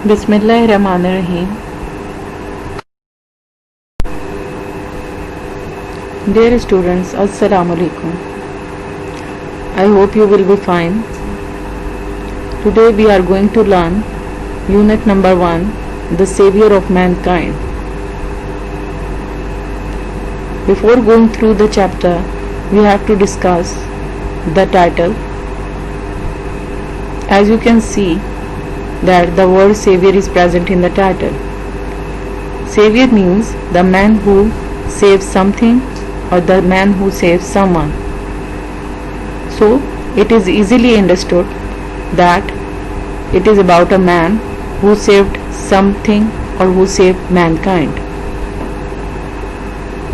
Bismillahirrahmanirrahim. Dear students, Assalamu alaikum. I hope you will be fine. Today we are going to learn unit number 1, the Savior of Mankind. Before going through the chapter, we have to discuss the title. As you can see that the word Savior is present in the title. Savior means the man who saves something or the man who saves someone. So it is easily understood that it is about a man who saved something or who saved mankind.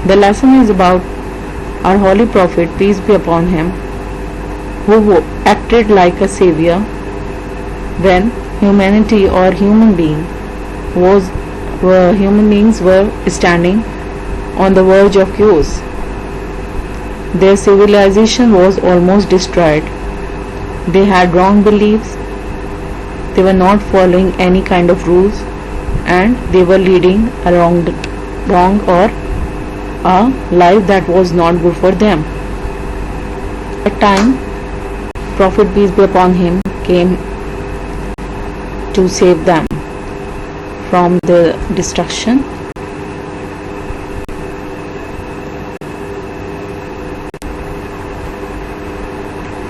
The lesson is about our holy prophet, peace be upon him, who acted like a savior when humanity or human beings were standing on the verge of chaos. Their civilization was almost destroyed. They had wrong beliefs, they were not following any kind of rules, and they were leading a wrong or a life that was not good for them. At time, Prophet peace be upon him came to save them from the destruction.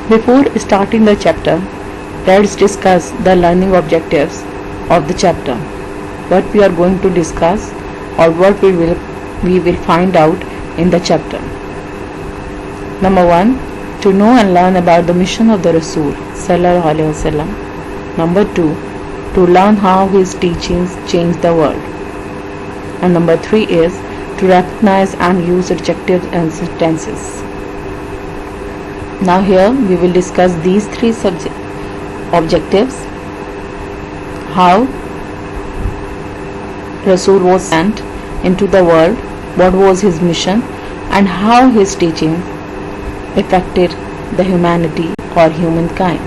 Before starting the chapter, let's discuss the learning objectives of the chapter. What we are going to discuss or what we will find out in the chapter. Number 1, to know and learn about the mission of the Rasul Sallallahu Alaihi Wasallam. Number 2, to learn how his teachings changed the world. And number 3 is to recognize and use adjectives and sentences. Now here we will discuss these 3 objectives. How Rasul was sent into the world, what was his mission, and how his teaching affected the humanity or humankind.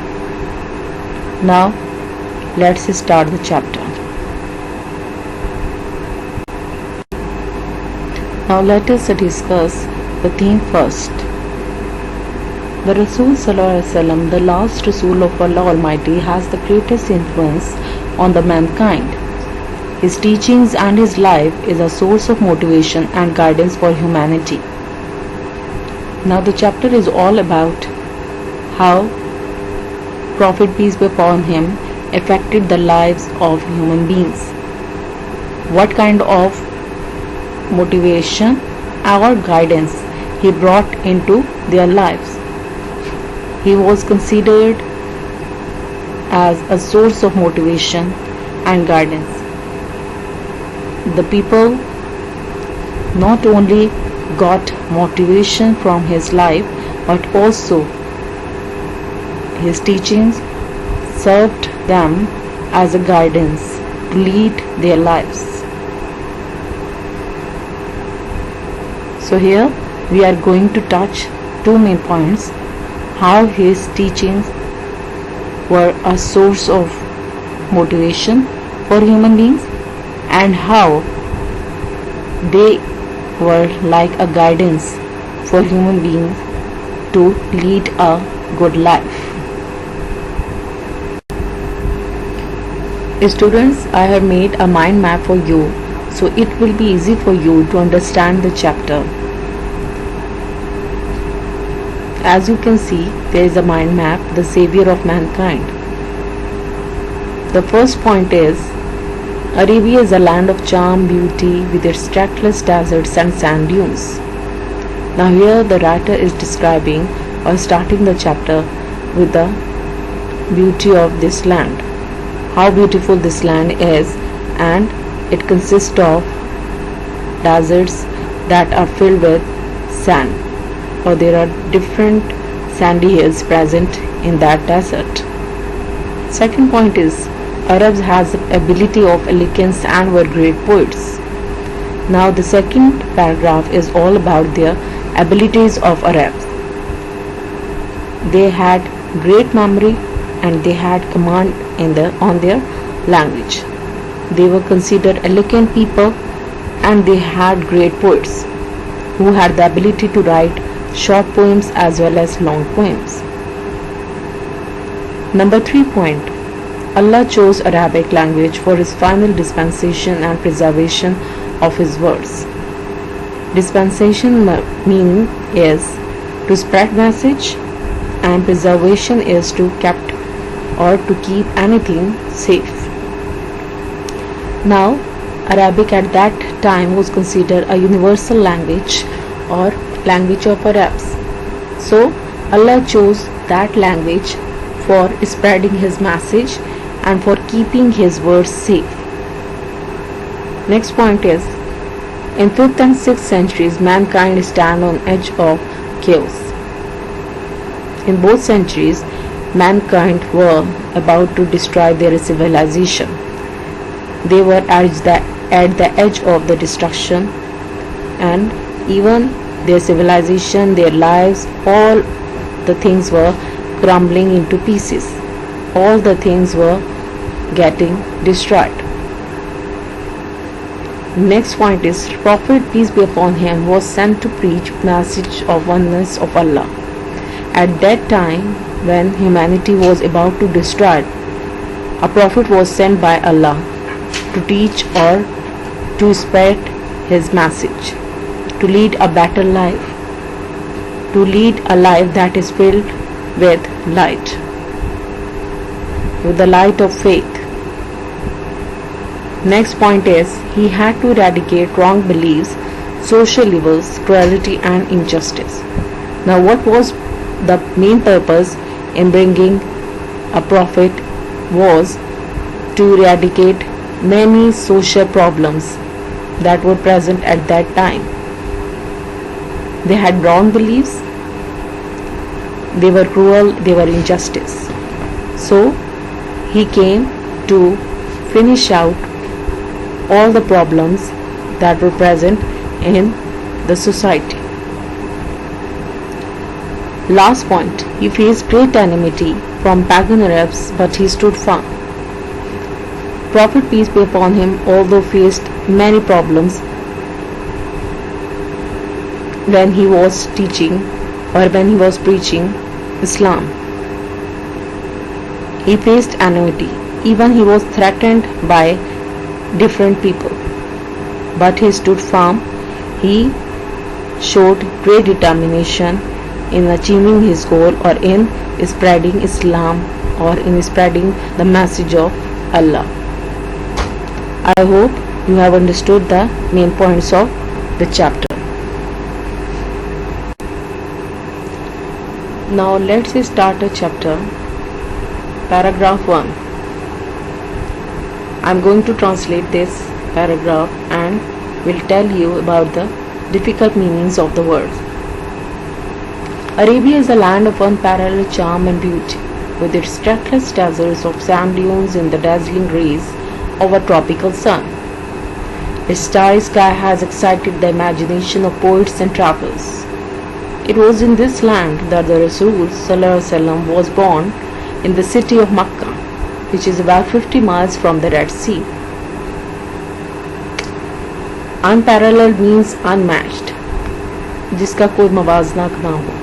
Now let's start the chapter. Now let us discuss the theme first. The Rasul Sallallahu Alaihi Wasallam, the last Rasul of Allah Almighty, has the greatest influence on the mankind. His teachings and his life is a source of motivation and guidance for humanity. Now the chapter is all about how Prophet peace be upon him affected the lives of human beings. What kind of motivation or guidance he brought into their lives. He was considered as a source of motivation and guidance. The people not only got motivation from his life, but also his teachings served them as a guidance to lead their lives. So here we are going to touch 2 main points: how his teachings were a source of motivation for human beings and how they were like a guidance for human beings to lead a good life. Students, I have made a mind map for you, so it will be easy for you to understand the chapter. As you can see, there is a mind map, the Savior of Mankind. The first point is, Arabia is a land of charm, beauty, with its trackless deserts and sand dunes. Now here the writer is describing or starting the chapter with the beauty of this land. How beautiful this land is, and it consists of deserts that are filled with sand, or there are different sandy hills present in that desert. Second point is, Arabs has the ability of eloquence and were great poets. Now the second paragraph is all about their abilities of Arabs. They had great memory and they had command on their language. They were considered elegant people, and they had great poets who had the ability to write short poems as well as long poems. Number 3 point. Allah chose Arabic language for His final dispensation and preservation of His words. Dispensation meaning is to spread message, and preservation is to kept or to keep anything safe. Now, Arabic at that time was considered a universal language or language of Arabs. So, Allah chose that language for spreading His message and for keeping His words safe. Next point is, in 5th and 6th centuries, mankind stand on edge of chaos. In both centuries, mankind were about to destroy their civilization. They were at the edge of the destruction, and even their civilization, their lives, all the things were crumbling into pieces. All the things were getting destroyed. Next point is, Prophet peace be upon him was sent to preach message of oneness of Allah. At that time when humanity was about to destroy, a prophet was sent by Allah to teach or to spread his message, to lead a better life, to lead a life that is filled with light, with the light of faith. Next point is, he had to eradicate wrong beliefs, social evils, cruelty and injustice. Now, what was the main purpose in bringing a prophet was to eradicate many social problems that were present at that time. They had wrong beliefs, they were cruel, they were injustice. So he came to finish out all the problems that were present in the society. Last point, he faced great enmity from pagan Arabs, but he stood firm. Prophet peace be upon him, although faced many problems when he was teaching or when he was preaching Islam. He faced enmity, even he was threatened by different people, but he stood firm. He showed great determination in achieving his goal or in spreading Islam or in spreading the message of Allah. I hope you have understood the main points of the chapter. Now let's start a chapter. Paragraph 1. I am going to translate this paragraph and will tell you about the difficult meanings of the words. Arabia is a land of unparalleled charm and beauty, with its trackless deserts of sand dunes in the dazzling rays of a tropical sun. Its starry sky has excited the imagination of poets and travelers. It was in this land that the Rasul ﷺ was born, in the city of Makkah, which is about 50 miles from the Red Sea. Unparalleled means unmatched, जिसका कोई मवाजना ना हो.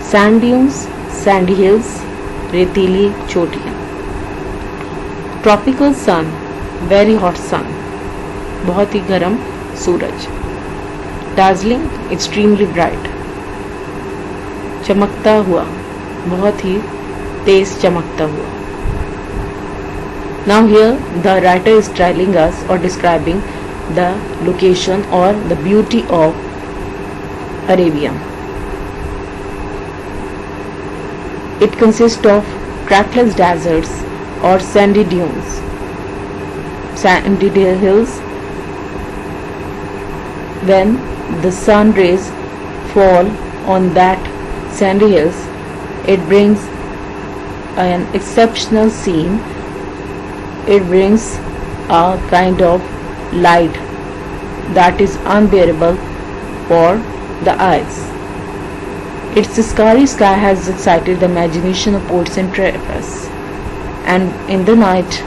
Sand dunes, sandy hills, रेतीली चोटियाँ. Tropical sun, very hot sun, बहुत ही गर्म सूरज. Dazzling, extremely bright. चमकता हुआ, बहुत ही तेज चमकता हुआ. Now here the writer is telling us or describing the location or the beauty of Arabia. It consists of trackless deserts or sandy dunes, sandy hills. When the sun rays fall on that sandy hills, it brings an exceptional scene. It brings a kind of light that is unbearable for the eyes. Its starry sky has excited the imagination of poets and travelers, and in the night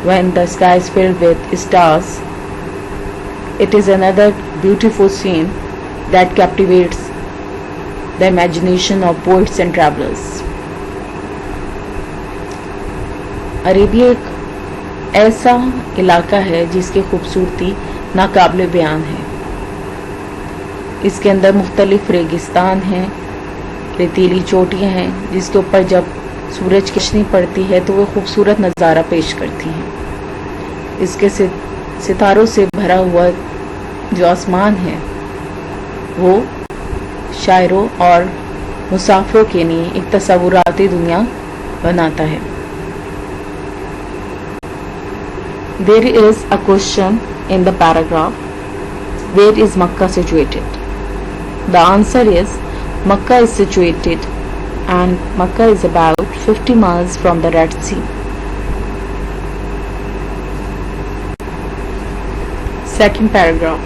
when the sky is filled with stars. It is another beautiful scene that captivates the imagination of poets and travelers. Arabia एक ऐसा इलाका है जिसकी खूबसूरती नाकाबिले बयान है। इसके अंदर मुख्तलिफ रेगिस्तान हैं, रेतीली चोटियाँ हैं जिसके ऊपर जब सूरज की रोशनी पड़ती है तो वो खूबसूरत नज़ारा पेश करती हैं। इसके सितारों से भरा हुआ जो आसमान है वो शायरों और मुसाफिरों के लिए एक तसव्वुराती दुनिया बनाता है। There is a question in the paragraph, where is Makkah situated? The answer is Makkah is situated and Makkah is about 50 miles from the Red Sea. Second paragraph.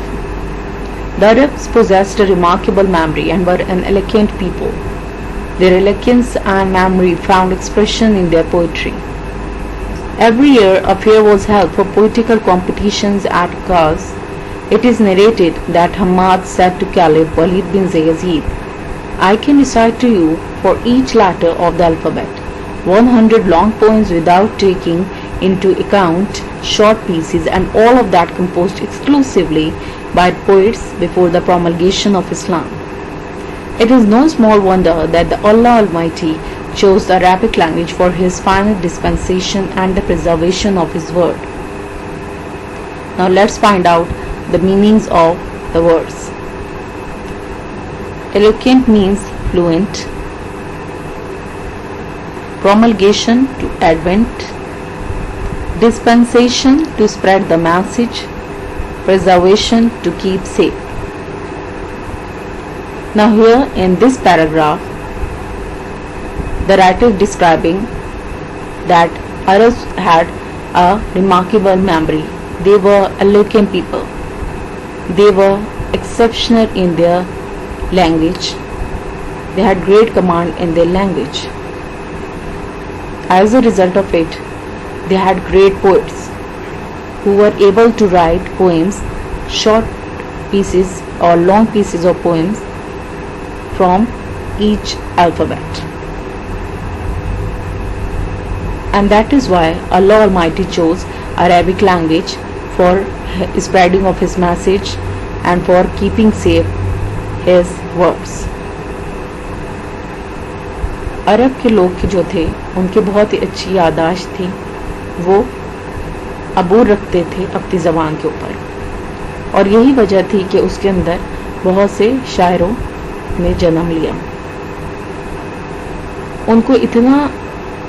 The Arabs possessed a remarkable memory and were an eloquent people. Their eloquence and memory found expression in their poetry. Every year a fair was held for poetical competitions at Kaz. It is narrated that Hamad said to Caliph Walid bin Yazid, I can recite to you for each letter of the alphabet 100 long poems without taking into account short pieces, and all of that composed exclusively by poets before the promulgation of Islam. It is no small wonder that the Allah Almighty chose the Arabic language for His final dispensation and the preservation of His word. Now let's find out the meanings of the words. Eloquent means fluent, promulgation to advent, dispensation to spread the message, preservation to keep safe. Now here in this paragraph, the writer is describing that Arabs had a remarkable memory. They were eloquent people. They were exceptional in their language. They had great command in their language. As a result of it, they had great poets who were able to write poems, short pieces or long pieces of poems from each alphabet. And that is why Allah Almighty chose Arabic language for spreading of His message and for keeping safe His words. अरब के लोग जो थे उनकी बहुत ही अच्छी याददाश्त थी। वो अबूर रखते थे अपनी ज़बान के ऊपर, और यही वजह थी कि उसके अंदर बहुत से शायरों ने जन्म लिया। उनको इतना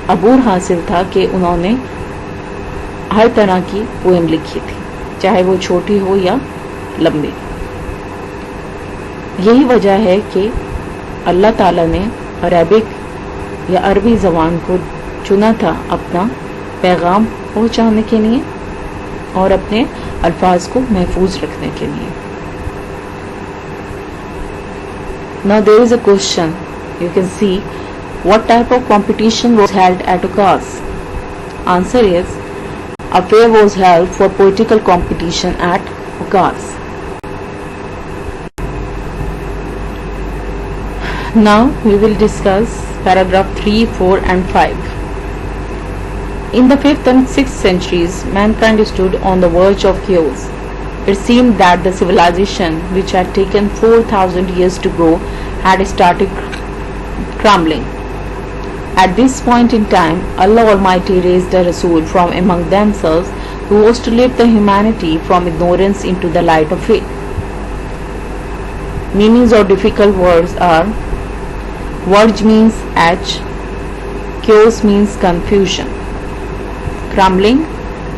अबूर हासिल था कि उन्होंने हर तरह की पोएम लिखी थी, चाहे वो छोटी हो या लंबी। यही वजह है कि अल्लाह ताला ने अरबिक या अरबी ज़बान को चुना था अपना पैगाम पहुंचाने के लिए और अपने अल्फाज को महफूज रखने के लिए। Now there is a question. You can see what type of competition was held at Ukaz. Answer is a fair was held for poetical competition at Ukaz. Now we will discuss paragraph 3, 4 and 5. In the 5th and 6th centuries, mankind stood on the verge of chaos. It seemed that the civilization, which had taken 4,000 years to grow, had started crumbling. At this point in time, Allah Almighty raised a Rasul from among themselves who was to lift the humanity from ignorance into the light of faith. Meanings of difficult words are: verge means edge, chaos means confusion, crumbling,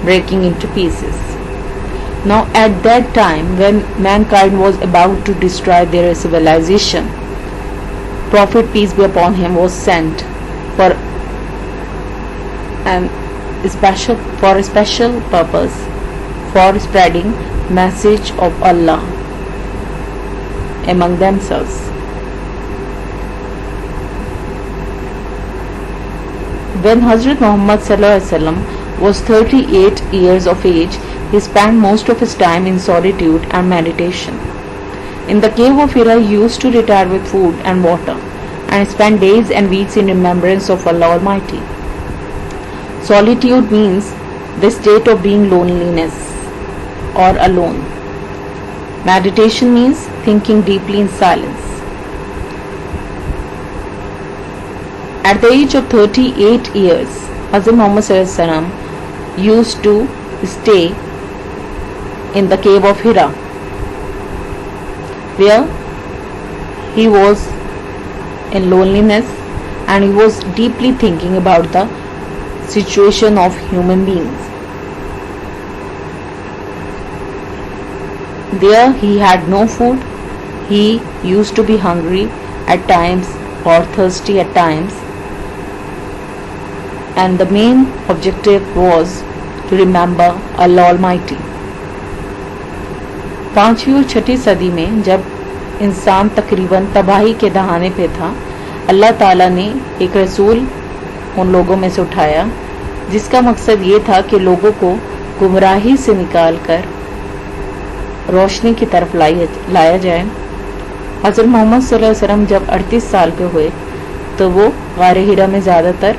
breaking into pieces. Now at that time when mankind was about to destroy their civilization, Prophet peace be upon him was sent for a special purpose, for spreading message of Allah among themselves. When Hazrat Muhammad sallallahu alaihi wasallam was 38 years of age, he spent most of his time in solitude and meditation. In the cave of Hira, he used to retire with food and water and spend days and weeks in remembrance of Allah Almighty. Solitude means the state of being loneliness or alone. Meditation means thinking deeply in silence. At the age of 38 years, Hazrat Muhammad SAW used to stay in the cave of Hira, where he was in loneliness and he was deeply thinking about the situation of human beings. There he had no food, he used to be hungry at times or thirsty at times, and the main objective was to remember Allah Almighty. 5वीं और 6ठी सदी में जब इंसान तकरीबन तबाही के दहाने पे था, अल्लाह ताला ने एक रसूल उन लोगों में से उठाया जिसका मकसद ये था कि लोगों को गुमराही से निकालकर रोशनी की तरफ लाया जाए। हज़रत मोहम्मद सल्लल्लाहु अलैहि वसल्लम जब 38 साल के हुए तो वो गारे हिरा में ज़्यादातर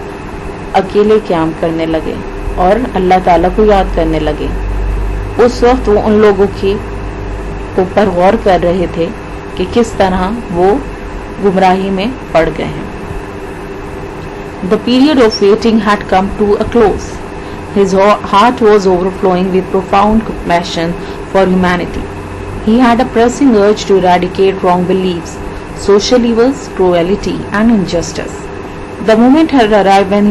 अकेले क़याम करने लगे और अल्लाह ताला को याद करने लगे। उस वक्त वो उन लोगों के ऊपर गौर कर रहे थे कि किस तरह वो गुमराही में पड़ गए हैं। The period of waiting had come to a close. His heart was overflowing with profound compassion for humanity. He had a pressing urge to eradicate wrong beliefs, social evils, cruelty and injustice. The moment had arrived when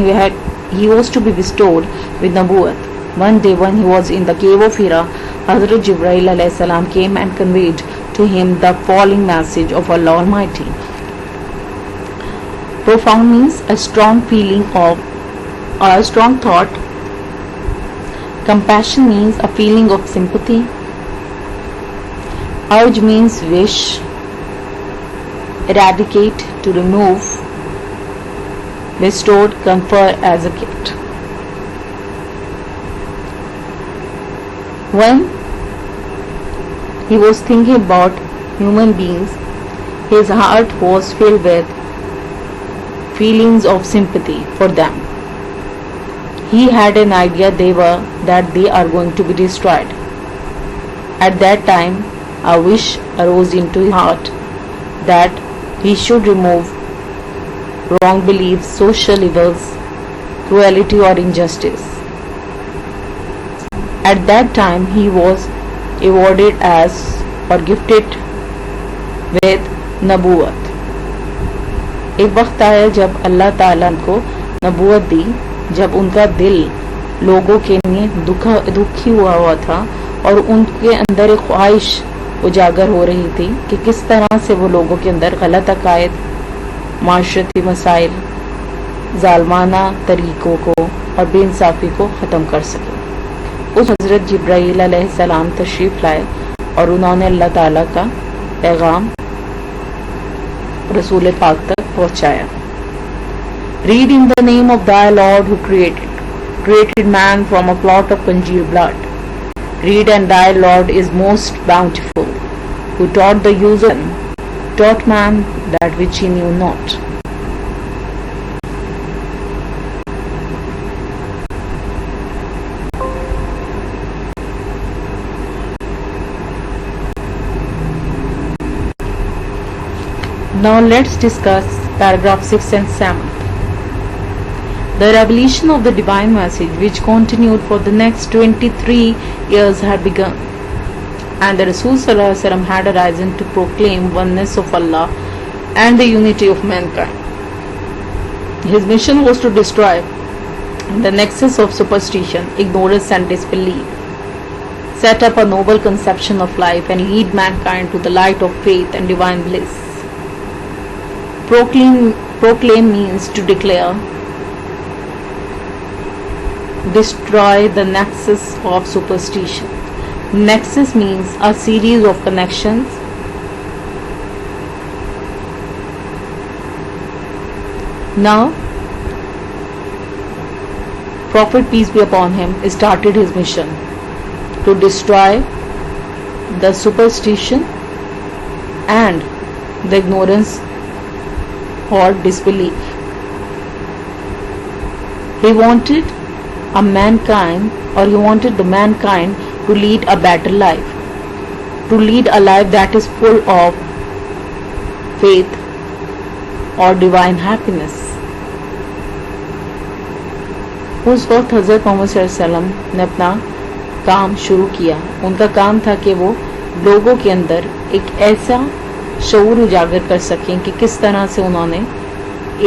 he was to be bestowed with Nabuwat. One day when he was in the cave of Hira, Hazrat Jibreel alayhi salam came and conveyed to him the following message of Allah Almighty. Profound means a strong feeling of a strong thought. Compassion means a feeling of sympathy. Urge means wish. Eradicate, to remove. Bestowed, confer as a gift. When he was thinking about human beings, his heart was filled with feelings of sympathy for them. He had an idea that they are going to be destroyed. At that time, a wish arose into his heart that he should remove wrong beliefs, social evils, cruelty or injustice. At that time he was awarded as or gifted with नबूवत। एक वक्त आया जब अल्लाह ताला को नबूवत दी, जब उनका दिल लोगों के लिए दुखी हुआ था और उनके अंदर एक ख्वाहिश उजागर हो रही थी कि किस तरह से वो लोगों के अंदर गलत अकायद, माशरती मसाइल, जालमाना तरीकों को और बेइंसाफ़ी को ख़त्म कर सके। उस हज़रत जिब्राईल अलैहिस्सलाम तशरीफ़ लाए और उन्होंने अल्लाह ताला का पैगाम रसूल पाक तक पहुँचाया। Read in the name of thy Lord who created man from a clot of congealed blood. Read, and thy Lord is most bountiful, who taught the user, taught man that which he knew not. Now let's discuss paragraph 6 and 7. The revelation of the divine message, which continued for the next 23 years, had begun, and the Rasul Sallallahu Alaihi Wasallam had arisen to proclaim oneness of Allah and the unity of mankind. His mission was to destroy the nexus of superstition, ignorance and disbelief, set up a noble conception of life and lead mankind to the light of faith and divine bliss. Proclaim means to declare, destroy the nexus of superstition. Nexus means a series of connections Prophet, peace be upon him, started his mission to destroy the superstition and the ignorance or disbelief. He wanted the mankind to lead a better life, to lead a life that is full of faith or divine happiness. उस वक्त हज़रत मोहम्मद सल्लल्लाहु अलैहि वसल्लम ने अपना काम शुरू किया। उनका काम था कि वो लोगों के अंदर एक ऐसा शऊर उजागर कर सकें कि किस तरह से उन्होंने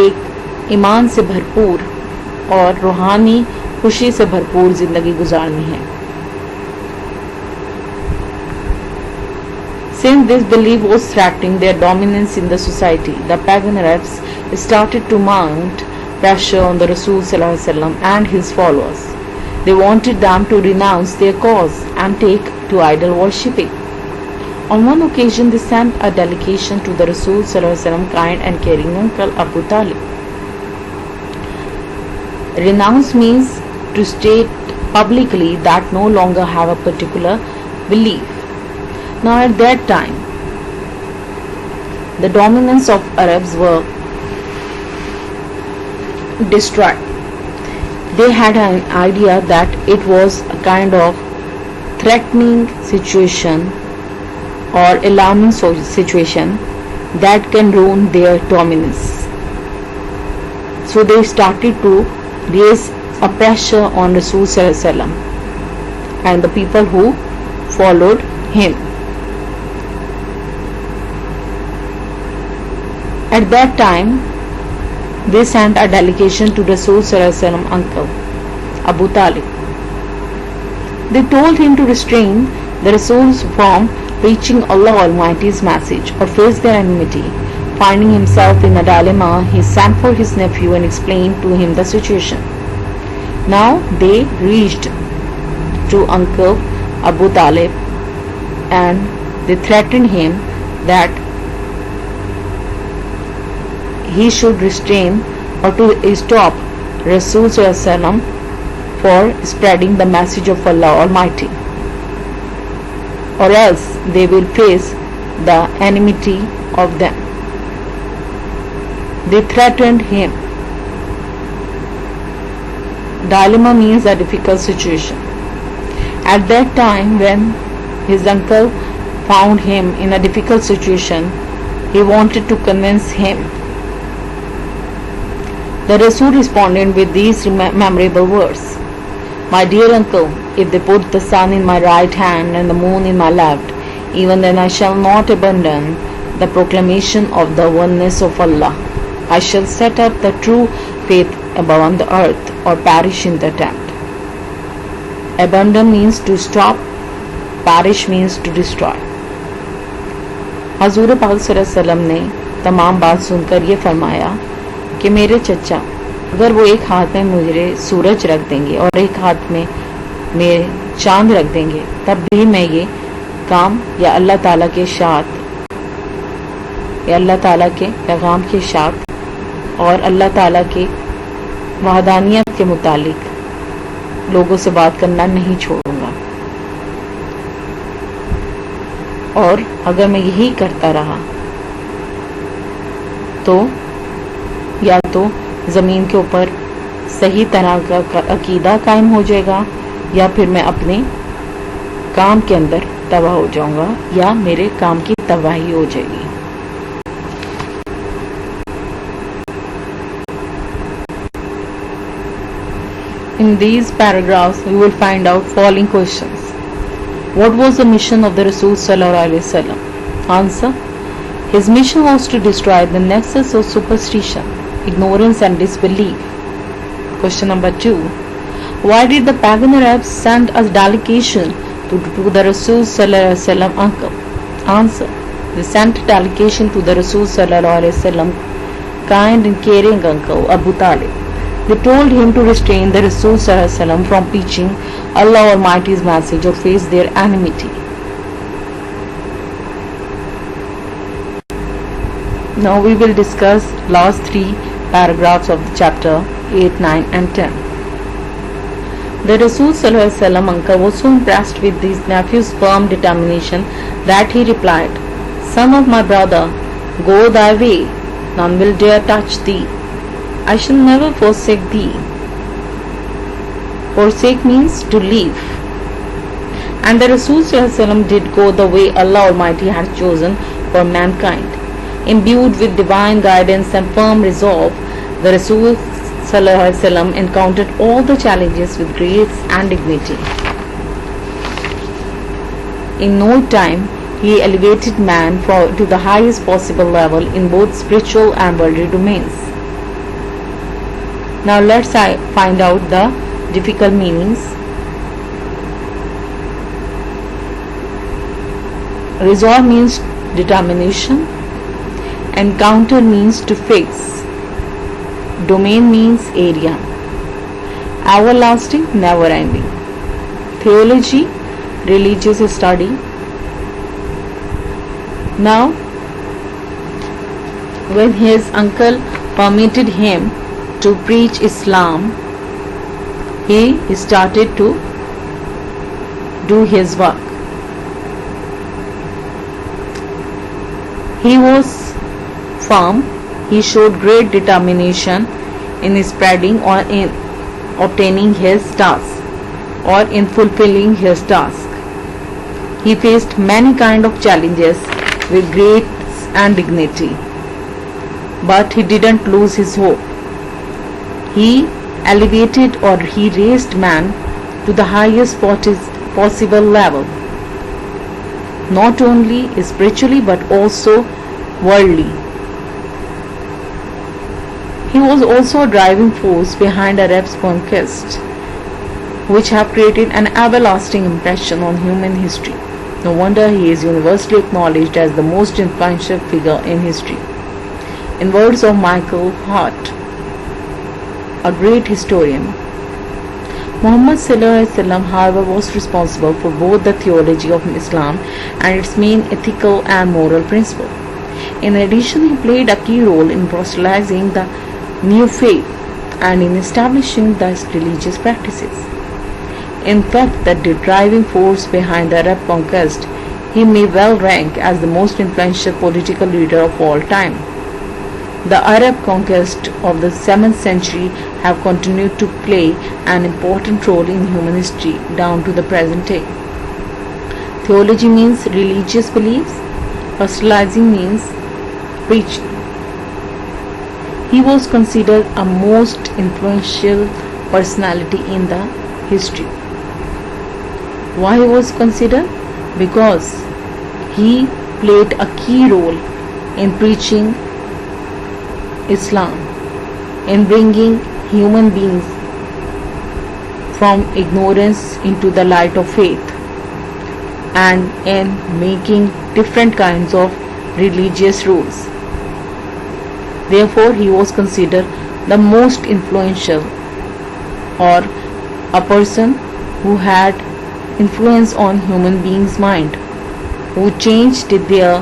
एक ईमान से भरपूर और रूहानी खुशी से भरपूर जिंदगी गुजारनी है। Since this belief was threatening their dominance in the society, the pagan Arabs started to mount pressure on the Rasul Sallallahu Alaihi Wasallam and his followers. They wanted them to renounce their cause and take to idol worshipping. On one occasion, they sent a delegation to the Rasul Sallallahu Alaihi Wasallam kind and caring uncle Abu Talib. Renounce means to state publicly that no longer have a particular belief. Now at that time, the dominance of Arabs were destroyed. They had an idea that it was a kind of threatening situation or alarming situation that can ruin their dominance. So they started to raise a pressure on Rasul Sallallahu Alaihi Wasallam and the people who followed him. At that time, they sent a delegation to Rasul Sallallahu Alaihi Wasallam uncle, Abu Talib. They told him to restrain the Rasul's from preaching Allah Almighty's message or face their enmity. Finding himself in a dilemma, he sent for his nephew and explained to him the situation. Now they reached to Uncle Abu Talib and they threatened him that he should restrain or to stop Rasul Sallallahu Alaihi Wasallam for spreading the message of Allah Almighty, or else they will face the enmity of them. They threatened him. Dilemma means a difficult situation. At that time, when his uncle found him in a difficult situation, he wanted to convince him. The Rasul responded with these memorable words: My dear uncle, if they put the sun in my right hand and the moon in my left, even then I shall not abandon the proclamation of the oneness of Allah. I shall set up the true faith above the earth or perish in the attempt. Abandon means to stop, perish means to destroy. हजूर पाक सल्लल्लाहु अलैहि वसल्लम ने तमाम बात सुनकर ये फरमाया कि मेरे चचा, अगर वो एक हाथ में मुझे सूरज रख देंगे और एक हाथ में मेरे चांद रख देंगे, तब भी मैं ये काम या अल्लाह ताला के साथ या अल्लाह ताला के पैगाम के साथ और अल्लाह ताला के वहदानियत के मुतालिक लोगों से बात करना नहीं छोड़ूंगा। और अगर मैं यही करता रहा तो या तो ज़मीन के ऊपर सही तरह का अकीदा कायम हो जाएगा या फिर मैं अपने काम के अंदर तबाह हो जाऊंगा या मेरे काम की तबाही हो जाएगी। In these paragraphs, we will find out following questions. What was the mission of the Rasul Sallallahu Alaihi Wasallam? Answer: His mission was to destroy the nexus of superstition, ignorance and disbelief. Question number 2. Why did the pagan Arabs send a delegation to the Rasul Sallallahu Alaihi Wasallam uncle? Answer: They sent a delegation to the Rasul Sallallahu Alaihi Wasallam kind and caring uncle Abu Talib. They told him to restrain the Rasul Sallallahu Alaihi Wasallam from preaching Allah Almighty's message or face their enmity. Now we will discuss last 3 paragraphs of the chapter 8, 9 and 10. The Rasul Sallallahu Alaihi Wasallam uncle was so impressed with his nephew's firm determination that he replied, "Son of my brother, go thy way, none will dare touch thee. I shall never forsake thee." Forsake means to leave. And the Rasul Sallallahu Alaihi Wasallam did go the way Allah Almighty had chosen for mankind. Imbued with divine guidance and firm resolve, the Rasul Sallallahu Alaihi Wasallam encountered all the challenges with grace and dignity. In no time, he elevated man to the highest possible level in both spiritual and worldly domains. Now let's find out the difficult meanings. Resolve means determination. Encounter means to face. Domain means area. Everlasting, never ending. Theology, religious study. Now, when his uncle permitted him to preach Islam, he started to do his work. He was firm. He showed great determination in spreading or in obtaining his task or in fulfilling his task. He faced many kind of challenges with grace and dignity, but he didn't lose his hope. He elevated or he raised man to the highest possible level, not only spiritually but also worldly. He was also a driving force behind Arab's conquest, which have created an everlasting impression on human history. No wonder he is universally acknowledged as the most influential figure in history. In words of Michael Hart, a great historian, Muhammad Sallallahu Alaihi Wasallam, however, was responsible for both the theology of Islam and its main ethical and moral principle. In addition, he played a key role in proselytizing the new faith and in establishing the religious practices. In fact, the driving force behind the Arab conquest, he may well rank as the most influential political leader of all time. The Arab conquest of the 7th century have continued to play an important role in human history down to the present day. Theology means religious beliefs. Proselytizing means preaching. He was considered a most influential personality in the history. Why he was considered? Because he played a key role in preaching Islam, in bringing human beings from ignorance into the light of faith, and in making different kinds of religious rules. Therefore, he was considered the most influential, or a person who had influence on human beings' mind, who changed their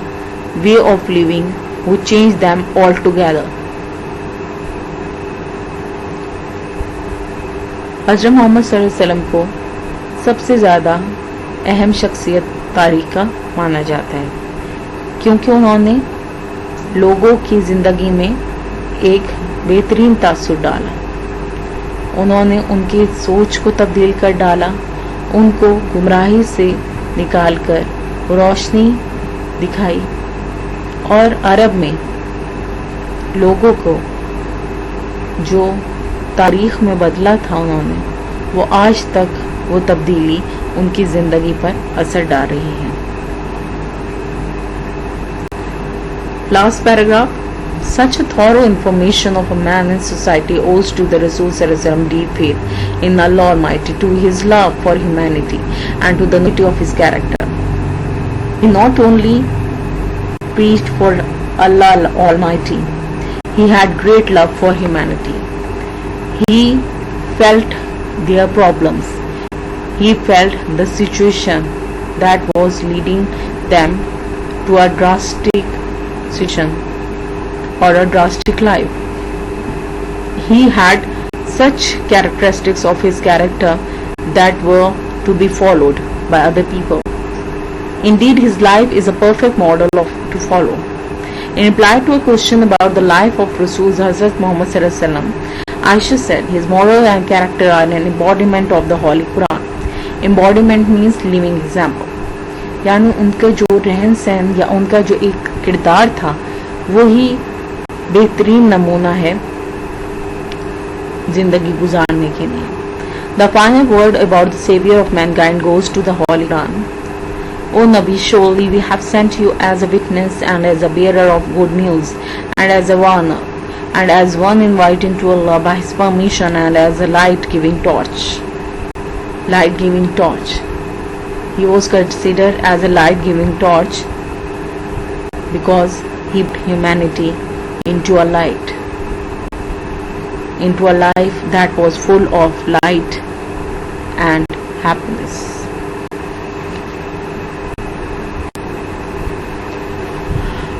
way of living, who changed them altogether. हज़रत मोहम्मद सल्लल्लाहु अलैहि वसल्लम को सबसे ज़्यादा अहम शख्सियत तारीख़ का माना जाता है, क्योंकि उन्होंने लोगों की ज़िंदगी में एक बेहतरीन तासुर डाला। उन्होंने उनकी सोच को तब्दील कर डाला, उनको गुमराही से निकालकर रोशनी दिखाई, और अरब में लोगों को जो तारीख में बदला था उन्होंने, वो आज तक वो तब्दीली उनकी ज़िंदगी पर असर डाल रही है। Last paragraph. Such a thorough information of a man in society owes to the Rasul Sallallahu Alaihi Wasallam deep faith in Allah Almighty, to his love for humanity, and to the nobility of his character. He not only preached for Allah Almighty, he had great love for humanity. He felt their problems. He felt the situation that was leading them to a drastic situation or a drastic life. He had such characteristics of his character that were to be followed by other people. Indeed, his life is a perfect model to follow. In reply to a question about the life of Rasul Hazrat Muhammad Sallallahu Alaihi Wasallam, Aisha said his moral and character are an embodiment of the Holy Quran. Embodiment means living example. यानी उनका जो रहन सहन या उनका जो एक किरदार था वही बेहतरीन नमूना है जिंदगी गुजारने के लिए. The final word about the Savior of mankind goes to the Holy Quran. O Nabi, surely we have sent you as a witness and as a bearer of good news and as a warner and as one inviting to Allah by His permission and as a light-giving torch. Light-giving torch. He was considered as a light-giving torch because he brought humanity into a light, into a life that was full of light and happiness.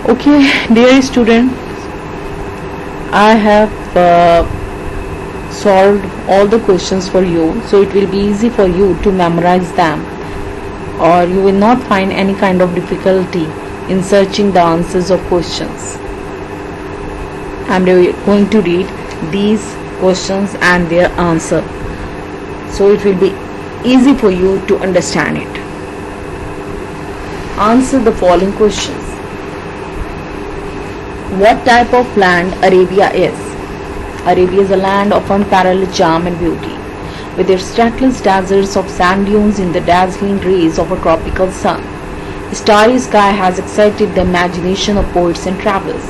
Okay, dear student, I have solved all the questions for you, so it will be easy for you to memorize them, or you will not find any kind of difficulty in searching the answers of questions. I am going to read these questions and their answer, so it will be easy for you to understand it. Answer the following questions. What type of land Arabia is? Arabia is a land of unparalleled charm and beauty, with its trackless deserts of sand dunes in the dazzling rays of a tropical sun. A starry sky has excited the imagination of poets and travelers.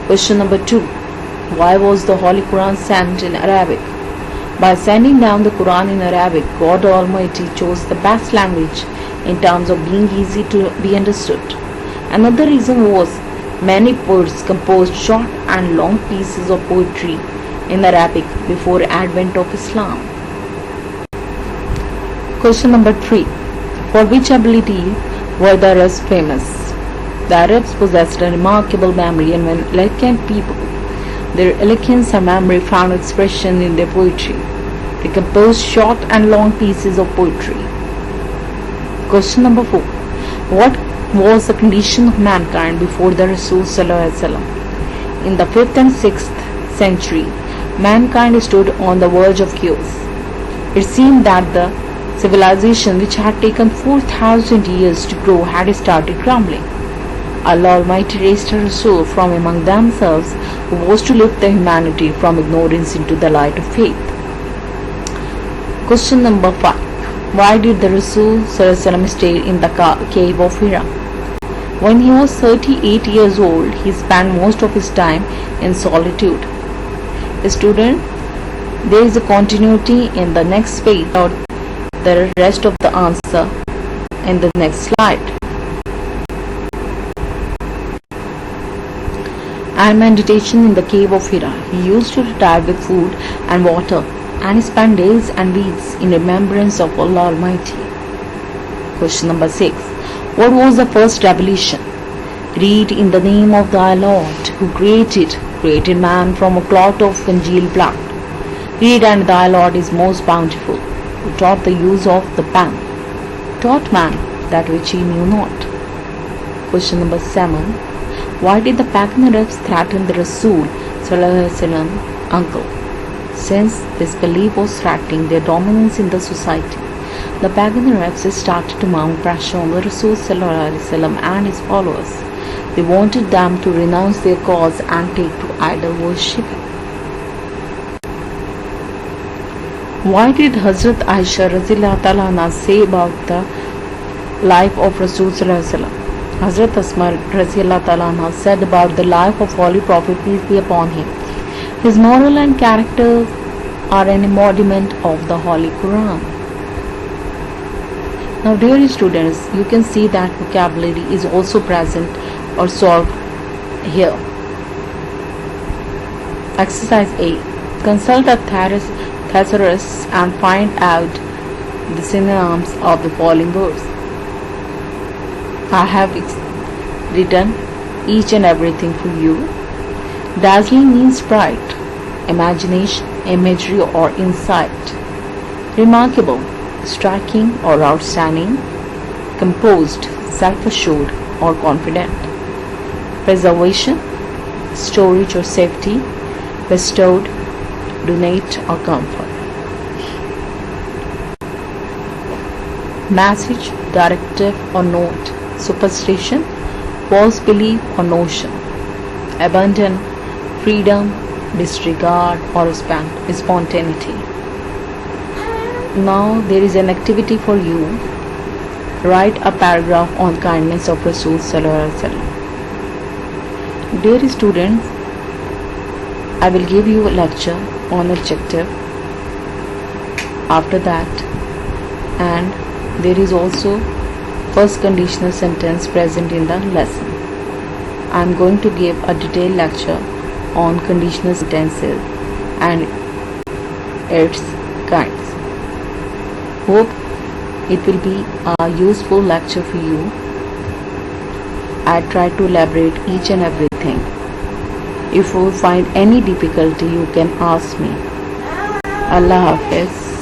Question number 2. Why was the Holy Quran sent in Arabic? By sending down the Quran in Arabic, God Almighty chose the best language in terms of being easy to be understood. Another reason was many poets composed short and long pieces of poetry in Arabic before advent of Islam. Question number 3. For which ability were the Arabs famous? The Arabs possessed a remarkable memory and were eloquent people. Their eloquence and memory found expression in their poetry. They composed short and long pieces of poetry. Question number 4. What was the condition of mankind before the Rasul Sallallahu Alaihi Wasallam? In the 5th and 6th century, mankind stood on the verge of chaos. It seemed that the civilization which had taken 4,000 years to grow had started crumbling. Allah Almighty raised a Rasul from among themselves who was to lift the humanity from ignorance into the light of faith. Question number 5. Why did the Rasul Sallallahu Alaihi Wasallam stay in the cave of Hira? When he was 38 years old, he spent most of his time in solitude. Student, there is a continuity in the next page or the rest of the answer in the next slide. And meditation in the cave of Hira. He used to retire with food and water and spend days and weeks in remembrance of Allah Almighty. Question number 6. What was the first revelation? Read in the name of thy Lord who created man from a clot of congealed blood. Read, and thy Lord is most bountiful, who taught the use of the pen, taught man that which he knew not. Question number 7. Why did the pagan Arabs threaten the Rasul Sallallahu Alaihi Wasallam uncle? Since this belief was threatening their dominance in the society, the pagan Arabs started to mount pressure on the Rasul Sallallahu Alaihi Wasallam and his followers. They wanted them to renounce their cause and take to idol worship. Why did Hazrat Aisha Radhiyallahu Ta'ala Anha say about the life of Rasul Sallallahu Alaihi Wasallam? Hazrat Asma Radhiyallahu Ta'ala Anha said about the life of Holy Prophet, peace be upon him, his moral and character are an embodiment of the Holy Quran. Now dear students, you can see that vocabulary is also present or solved here. Exercise A. Consult a thesaurus and find out the synonyms of the following words. I have written each and everything for you. Dazzling means bright, imagination, imagery or insight. remarkable, striking or outstanding, composed, self-assured or confident, preservation, storage or safety, bestowed, donate or comfort. Message, directive or note, superstition, false belief or notion, abandon, freedom, disregard or spontaneity. Now there is an activity for you. Write a paragraph on kindness of Rasul Sallallahu Alaihi Wasallam. Dear students, I will give you a lecture on adjective after that, and there is also first conditional sentence present in the lesson. I am going to give a detailed lecture on conditional sentences and its kinds. Hope it will be a useful lecture for you. I try to elaborate each and everything. If you find any difficulty, you can ask me. Allah Hafiz.